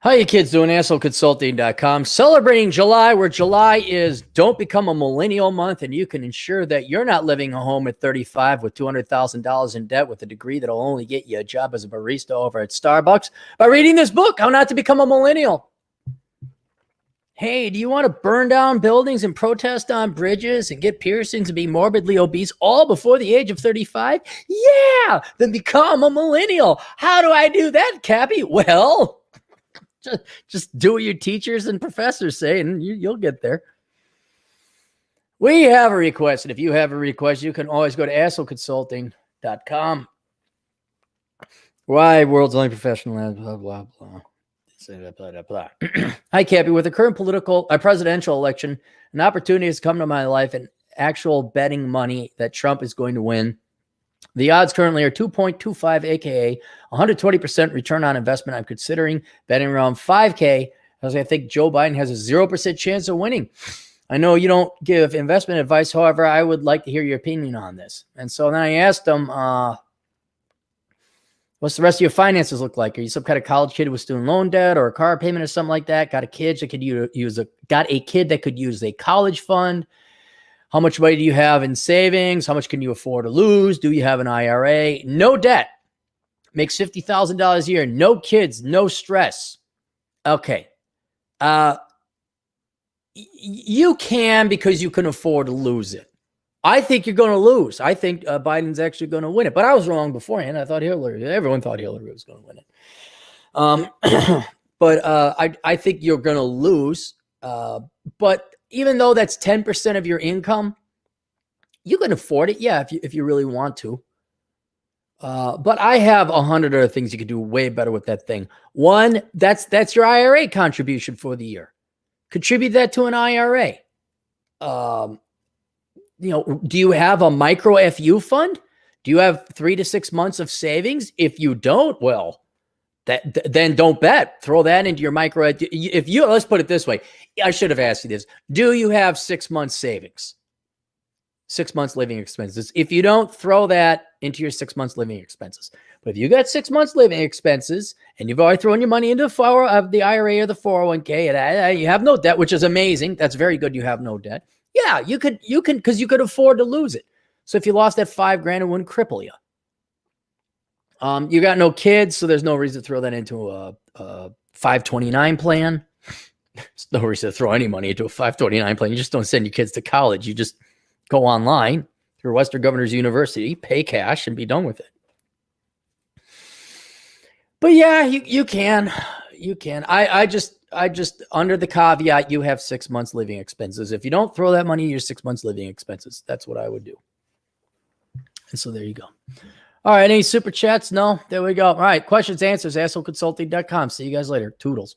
How you kids doing? AssholeConsulting.com. Celebrating July, where July is Don't Become a Millennial Month, and you can ensure that you're not living a home at 35 with $200,000 in debt with a degree that'll only get you a job as a barista over at Starbucks by reading this book, How Not to Become a Millennial. Hey, do you want to burn down buildings and protest on bridges and get piercings and be morbidly obese all before the age of 35? Yeah, then become a millennial. How do I do that, Cappy? Well, just do what your teachers and professors say, and you'll get there. We have a request, and if you have a request, you can always go to assholeconsulting.com. Why world's only professional, blah, blah, blah. Hi, Cappy. With the current presidential election, an opportunity has come to my life and actual betting money that Trump is going to win. The odds currently are 2.25, aka 120% return on investment. I'm considering betting around 5K as I think Joe Biden has a 0% chance of winning. I know you don't give investment advice. However, I would like to hear your opinion on this. And so then I asked him, what's the rest of your finances look like? Are you some kind of college kid with student loan debt or a car payment or something like that? Got a kid that could use a college fund? How much money do you have in savings? How much can you afford to lose? Do you have an IRA? No debt. Makes $50,000 a year. No kids. No stress. Okay. You can because you can afford to lose it. I think you're going to lose. I think Biden's actually going to win it. But I was wrong beforehand. I thought everyone thought Hillary was going to win it. But I think you're going to lose. But even though that's 10% of your income, you can afford it. Yeah, if you really want to. But I have 100 other things you could do way better with that thing. One, that's your IRA contribution for the year. Contribute that to an IRA. Do you have a micro FU fund? Do you have 3 to 6 months of savings? If you don't, well, then don't bet. Throw that into your micro. Let's put it this way. I should have asked you this. Do you have 6 months savings? 6 months living expenses. If you don't, throw that into your 6 months living expenses. But if you got 6 months living expenses and you've already thrown your money into the IRA or the 401k and you have no debt, which is amazing. That's very good. You have no debt. Yeah, you could, because you could afford to lose it. So if you lost that $5,000, it wouldn't cripple you. You got no kids, so there's no reason to throw that into a 529 plan. There's no reason to throw any money into a 529 plan. You just don't send your kids to college. You just go online through Western Governors University, pay cash, and be done with it. But yeah, you can. You can. I just under the caveat, you have 6 months living expenses. If you don't, throw that money in your 6 months living expenses. That's what I would do. And so there you go. All right. Any super chats? No. There we go. All right. Questions, answers, assholeconsulting.com. See you guys later. Toodles.